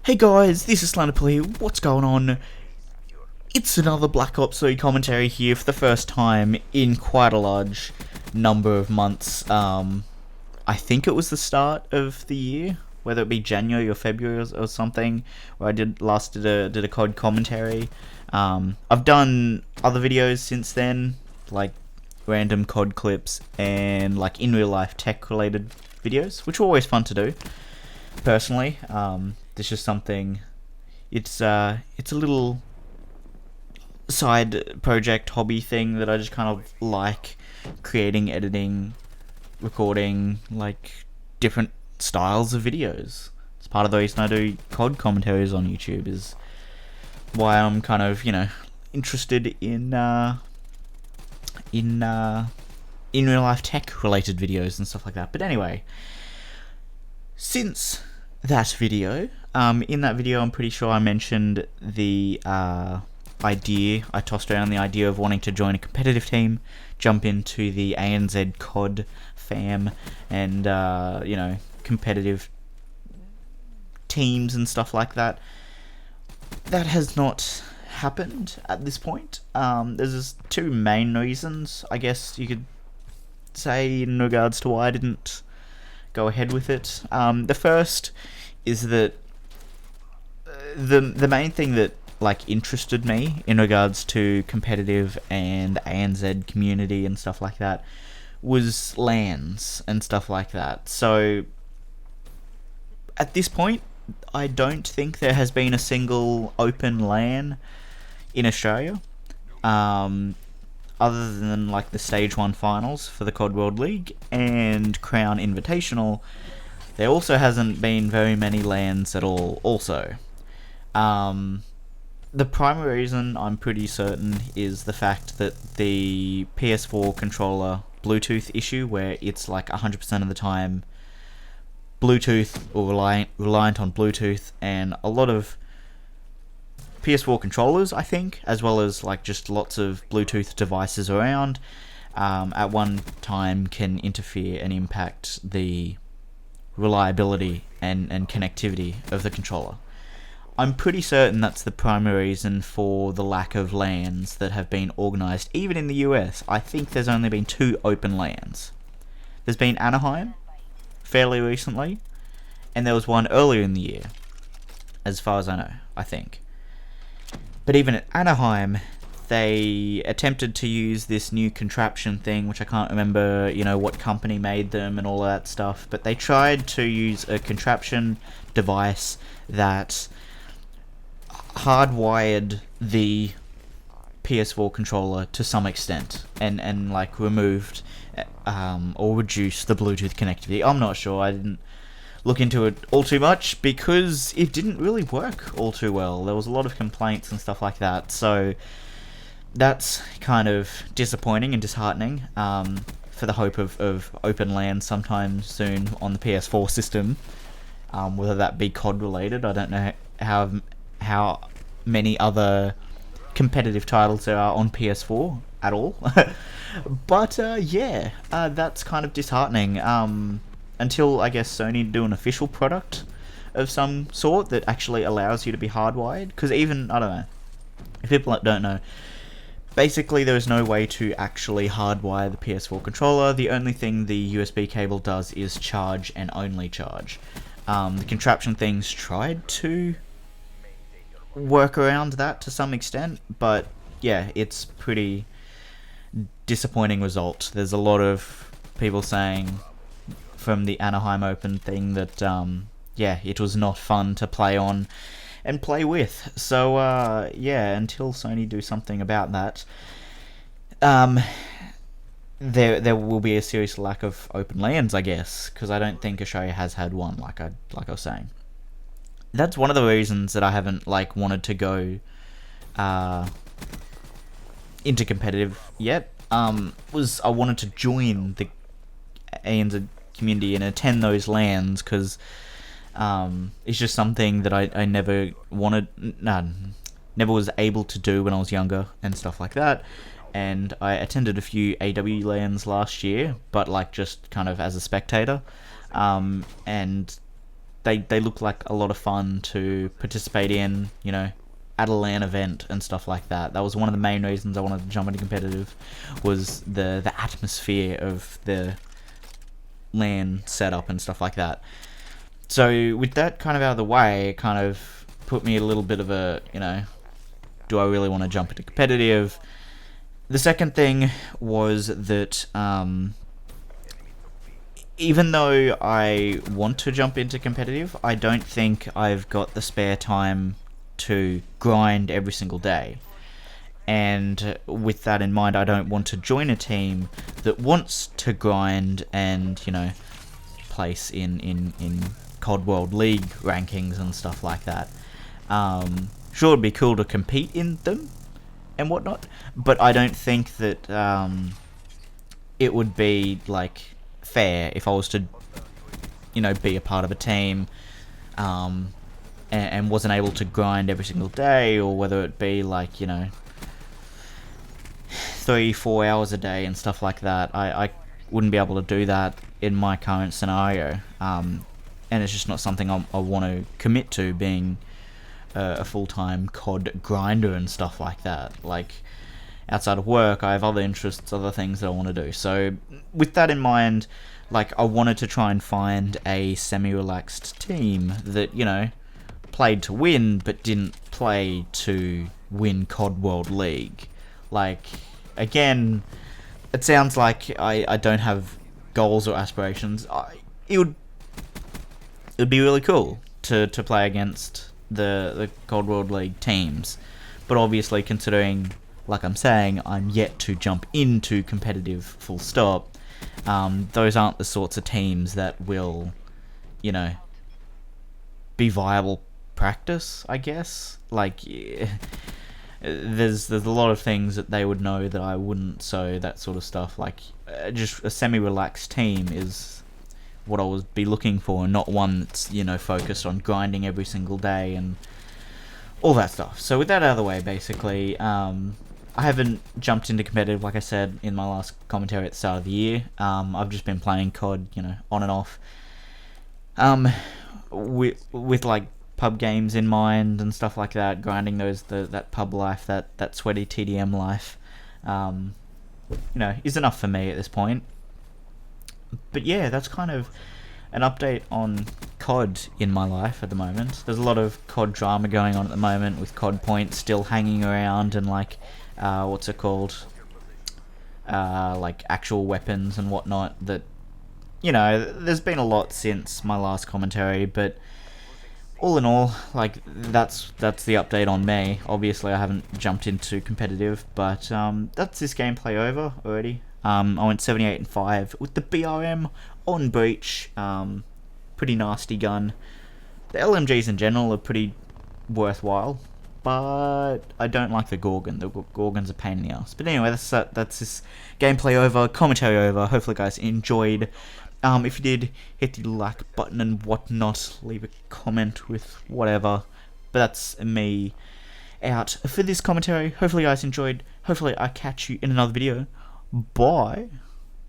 Hey guys, this is SlantedPillow here. What's going on? It's another Black Ops 3 commentary here for the first time in quite a large number of months. I think it was the start of the year, whether it be January or February or something, where I did a COD commentary. I've done other videos since then, like random COD clips and like in real life tech related videos, which are always fun to do. Personally, this is something. It's a little side project hobby thing that I just kind of like creating, editing, recording like different styles of videos. It's part of the reason I do COD commentaries on YouTube, is why I'm kind of interested in real life tech related videos and stuff like that. But anyway, since that video, in that video I'm pretty sure I mentioned the idea, I tossed around the idea of wanting to join a competitive team, jump into the ANZ COD fam, and competitive teams and stuff like that. That has not happened at this point. There's two main reasons, I guess you could say, in regards to why I didn't go ahead with it. The first is that the main thing that interested me in regards to competitive and ANZ community and stuff like that was LANs and stuff like that. So at this point, I don't think there has been a single open LAN in Australia, other than like the Stage 1 finals for the COD World League and Crown Invitational. There also hasn't been very many LANs at all also. The primary reason, I'm pretty certain, is the fact that the PS4 Controller Bluetooth issue, where it's like 100% of the time Bluetooth or reliant on Bluetooth, and a lot of PS4 controllers, I think, as well as like just lots of Bluetooth devices around, at one time can interfere and impact the reliability and connectivity of the controller. I'm pretty certain that's the primary reason for the lack of LANs that have been organised, even in the US. I think there's only been 2 open LANs. There's been Anaheim, fairly recently, and there was one earlier in the year, as far as I know, I think. But even at Anaheim, they attempted to use this new contraption thing, which I can't remember, what company made them and all that stuff, but they tried to use a contraption device that hardwired the PS4 controller to some extent and like removed or reduced the Bluetooth connectivity. I'm not sure, I didn't look into it all too much because it didn't really work all too well. There was a lot of complaints and stuff like that, so that's kind of disappointing and disheartening, for the hope of open LAN sometime soon on the PS4 system, whether that be COD related. I don't know how many other competitive titles there are on PS4 at all. But that's kind of disheartening, until I guess Sony do an official product of some sort that actually allows you to be hardwired. Because even, I don't know, if people don't know, basically there is no way to actually hardwire the PS4 controller. The only thing the USB cable does is charge and only charge. The contraption things tried to work around that to some extent, but yeah, it's pretty disappointing result. There's a lot of people saying from the Anaheim Open thing that it was not fun to play on and play with. So until Sony do something about that, there will be a serious lack of open LANs, I guess, because I don't think Australia has had one, like I was saying. That's one of the reasons that I haven't wanted to go into competitive yet. Was I wanted to join the ANZ community and attend those LANs, because it's just something that I never never was able to do when I was younger and stuff like that. And I attended a few AW LANs last year, but just kind of as a spectator, and they look like a lot of fun to participate in, you know, at a LAN event and stuff like that. That was one of the main reasons I wanted to jump into competitive, was the atmosphere of the LAN setup and stuff like that. So with that kind of out of the way, it kind of put me a little bit of a, you know, do I really want to jump into competitive? The second thing was that even though I want to jump into competitive, I don't think I've got the spare time to grind every single day. And with that in mind, I don't want to join a team that wants to grind and, you know, place in COD World League rankings and stuff like that. Sure, it'd be cool to compete in them and whatnot, but I don't think that it would be, like, fair if I was to, you know, be a part of a team and wasn't able to grind every single day, or whether it be, like, you know, 3-4 hours a day and stuff like that. I wouldn't be able to do that in my current scenario, and it's just not something I want to commit to, being a full-time COD grinder and stuff like that. Like, outside of work, I have other interests, other things that I want to do. So with that in mind, like, I wanted to try and find a semi-relaxed team that, you know, played to win, but didn't play to win COD World League. Like, again, it sounds like I don't have goals or aspirations. It'd be really cool to play against the COD World League teams, but obviously, considering, like I'm saying, I'm yet to jump into competitive full stop, those aren't the sorts of teams that will, you know, be viable practice, I guess. Like, yeah, there's a lot of things that they would know that I wouldn't, so that sort of stuff. Like, just a semi-relaxed team is what I would be looking for, and not one that's, you know, focused on grinding every single day and all that stuff. So with that out of the way, basically, I haven't jumped into competitive, like I said in my last commentary at the start of the year. I've just been playing COD, you know, on and off, with like pub games in mind and stuff like that, grinding that pub life, that sweaty TDM life, you know, is enough for me at this point. But yeah, that's kind of an update on COD in my life at the moment. There's a lot of COD drama going on at the moment, with COD points still hanging around, and like, what's it called? Like actual weapons and whatnot. That, you know, there's been a lot since my last commentary, but all in all, like, that's the update on me. Obviously, I haven't jumped into competitive, but that's this gameplay over already. I went 78-5 with the BRM on Breach. Pretty nasty gun. The LMGs in general are pretty worthwhile, but I don't like the Gorgon. The Gorgon's a pain in the ass. But anyway, that's this gameplay over, commentary over. Hopefully, guys enjoyed. If you did, hit the like button and whatnot. Leave a comment with whatever. But that's me out for this commentary. Hopefully, you guys enjoyed. Hopefully, I catch you in another video. Bye.